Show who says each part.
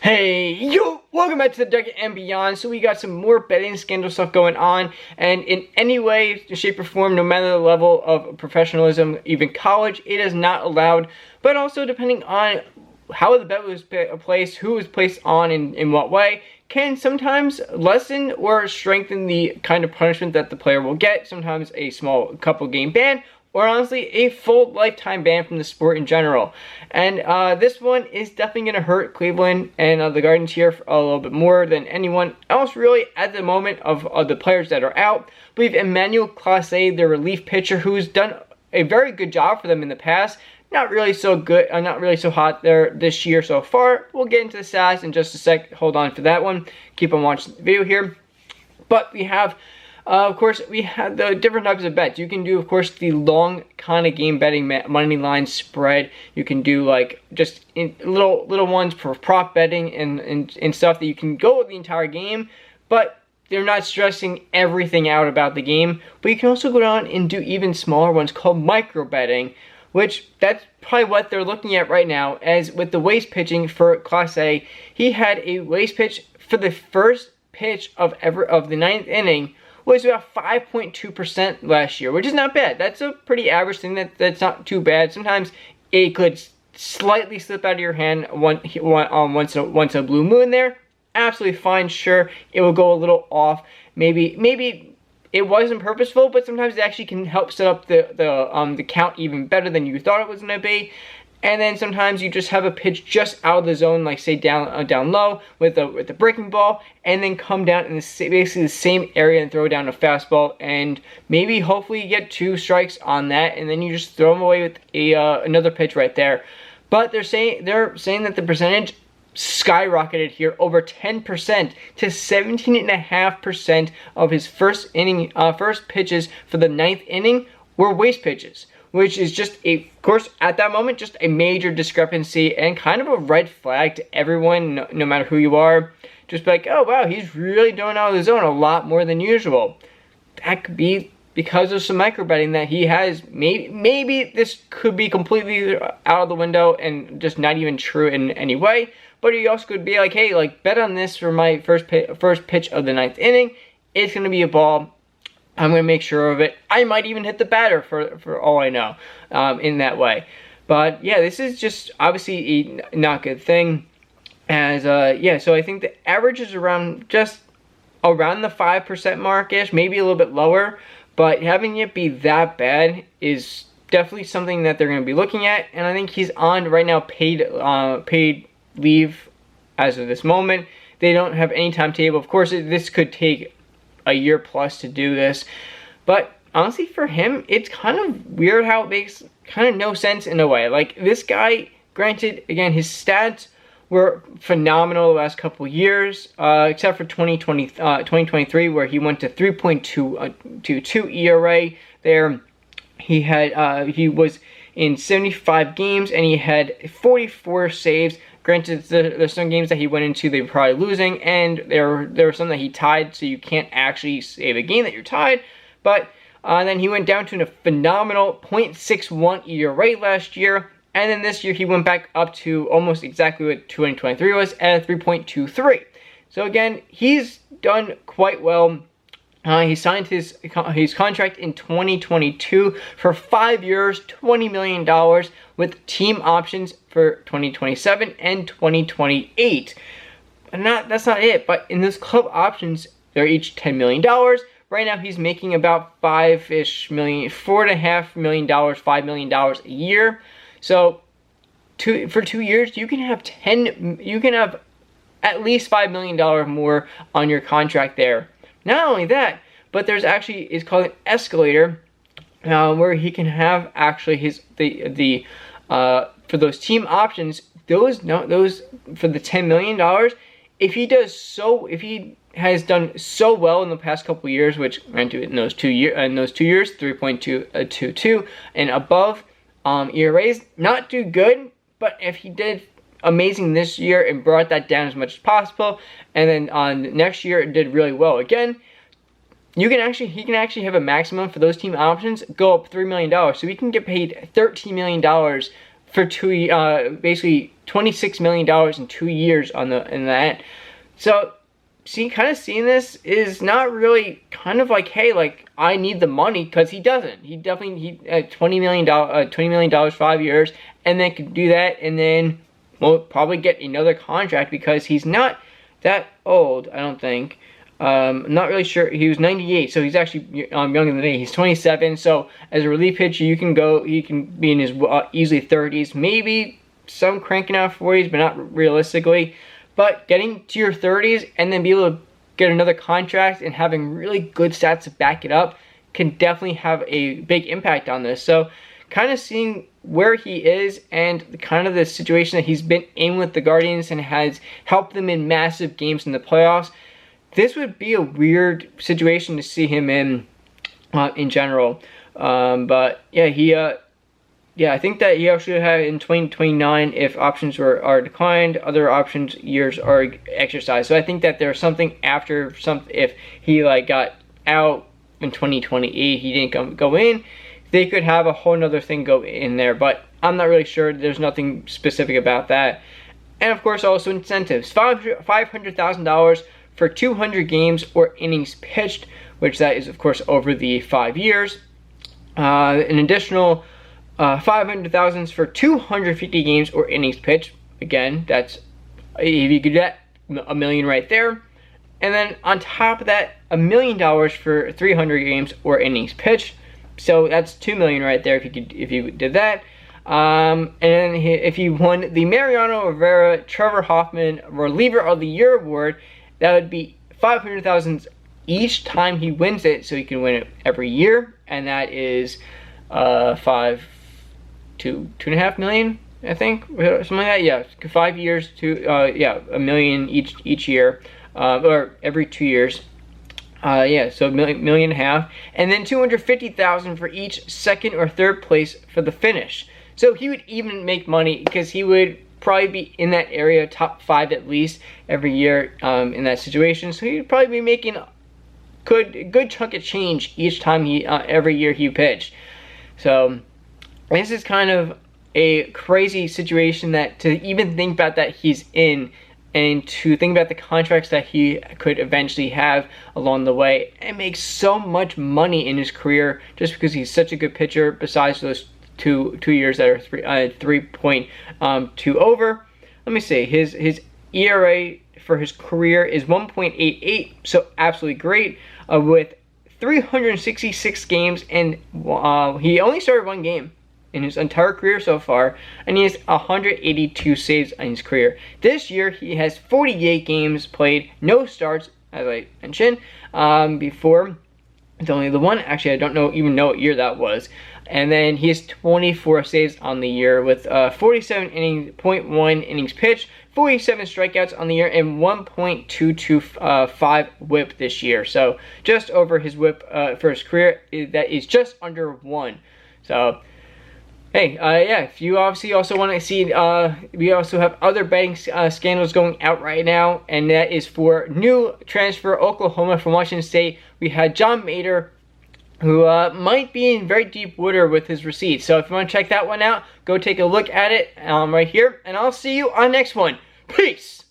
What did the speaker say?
Speaker 1: Hey, yo! Welcome back to the Duck and Beyond. So we got some more betting scandal stuff going on, and in any way, shape, or form, no matter the level of professionalism, even college, it is not allowed. But also, depending on how the bet was placed, who was placed on, in what way, can sometimes lessen or strengthen the kind of punishment that the player will get. Sometimes a small couple game ban, or honestly a full lifetime ban from the sport in general. And this one is definitely going to hurt Cleveland and the Guardians here a little bit more than anyone else really at the moment of the players that are out. I believe Emmanuel Clase, their relief pitcher, who's done a very good job for them in the past. Not really so good, not really so hot there this year so far. We'll get into the stats in just a sec. Hold on for that one. Keep on watching the video here. But we have of course, we have the different types of bets. You can do, of course, the long kind of game betting money line spread. You can do like just little ones for prop betting and stuff that you can go with the entire game, but they're not stressing everything out about the game. But you can also go down and do even smaller ones called micro betting, which that's probably what they're looking at right now. As with the waste pitching for Class A, he had a waste pitch for the first pitch of the ninth inning was about 5.2% last year, which is not bad. That's a pretty average thing. That's not too bad. Sometimes it could slightly slip out of your hand once a blue moon there. Absolutely fine, sure. It will go a little off. Maybe it wasn't purposeful, but sometimes it actually can help set up the count even better than you thought it was gonna be. And then sometimes you just have a pitch just out of the zone, like say down low with the breaking ball, and then come down in basically the same area and throw down a fastball, and maybe hopefully you get 2 strikes on that, and then you just throw them away with another pitch right there. But they're saying that the percentage skyrocketed here over 10% to 17.5% of his first pitches for the ninth inning were waste pitches, which is just of course, at that moment, just a major discrepancy and kind of a red flag to everyone, no matter who you are. Just be like, oh wow, he's really doing out of the zone a lot more than usual. That could be because of some micro betting that he has. Maybe this could be completely out of the window and just not even true in any way. But he also could be like, hey, like bet on this for my first pitch of the ninth inning. It's gonna be a ball. I'm going to make sure of it. I might even hit the batter for all I know in that way. But yeah, this is just obviously a not good thing. As yeah, so I think the average is around the 5% mark-ish, maybe a little bit lower. But having it be that bad is definitely something that they're going to be looking at. And I think he's on right now paid leave as of this moment. They don't have any timetable. Of course, this could take a year plus to do this, but honestly for him it's kind of weird how it makes kind of no sense in a way. Like this guy, granted, again, his stats were phenomenal the last couple years, except for 2023 where he went to 3.22 ERA there. He was in 75 games and he had 44 saves. Granted, there's some games that he went into they were probably losing, and there were some that he tied, so you can't actually save a game that you're tied. But then he went down to a phenomenal .61 ERA last year, and then this year he went back up to almost exactly what 2023 was at 3.23. So again, he's done quite well. He signed his contract in 2022 for 5 years, $20 million, with team options for 2027 and 2028. And that's not it, but in those club options, they're each $10 million. Right now, he's making about $4.5 million, $5 million a year. So for 2 years, you can have at least $5 million more on your contract there. Not only that, but there's actually, it's called an escalator, where he can have actually for those team options, those for the $10 million, if he has done so well in the past couple years, which granted in those 2 years, 3.22 and above ERAs, not too good, but if he did amazing this year and brought that down as much as possible, and then on next year it did really well again, he can actually have a maximum for those team options go up $3 million, so he can get paid $13 million for basically $26 million in 2 years in that. So kind of seeing this is not really kind of like, hey, like, I need the money, because he doesn't. He definitely, $20 million 5 years, and then could do that, and then will probably get another contract, because he's not that old, I don't think. I'm not really sure. He was 98, so he's actually younger than me. He's 27, so as a relief pitcher, he can be in his easily 30s, maybe some cranking out 40s, but not realistically. But getting to your 30s and then be able to get another contract and having really good stats to back it up can definitely have a big impact on this. So kind of seeing where he is and kind of the situation that he's been in with the Guardians and has helped them in massive games in the playoffs, this would be a weird situation to see him in general. But yeah, I think that he actually had in 2029, if options are declined, other options years are exercised. So I think that there's something after if he like got out in 2028, he didn't go in, they could have a whole nother thing go in there, but I'm not really sure. There's nothing specific about that. And of course, also incentives, $500,000 for 200 games or innings pitched, which that is of course over the 5 years. An additional $500,000 for 250 games or innings pitched. Again, that's, if you could get $1 million right there. And then on top of that, $1 million for 300 games or innings pitched. So that's $2 million right there if you did that. And then if you won the Mariano Rivera Trevor Hoffman Reliever of the Year award, that would be $500,000 each time he wins it, so he can win it every year, and that is $2.5 million, I think, something like that. Yeah, 5 years to $1 million each year, or every 2 years. Yeah, so $1.5 million, and then $250,000 for each second or third place for the finish. So he would even make money, because he would probably be in that area, top 5 at least every year in that situation. So he'd probably be making a good chunk of change each time every year he pitched. So this is kind of a crazy situation that to even think about that he's in, and to think about the contracts that he could eventually have along the way, and make so much money in his career just because he's such a good pitcher, besides those two years that are 3.2 over. Let me see, his ERA for his career is 1.88, so absolutely great, with 366 games, and he only started 1 game in his entire career so far, and he has 182 saves in his career. This year he has 48 games played, no starts, as I mentioned before. It's only the one. Actually, I don't even know what year that was. And then he has 24 saves on the year, with 47 innings, 0.1 innings pitched, 47 strikeouts on the year, and 1.225 whip this year. So just over his whip for his career. That is just under 1. So hey, yeah, if you obviously also want to see, we also have other betting scandals going out right now, and that is for new transfer Oklahoma from Washington State. We had John Mater, who might be in very deep water with his receipts. So if you want to check that one out, go take a look at it right here, and I'll see you on the next one. Peace!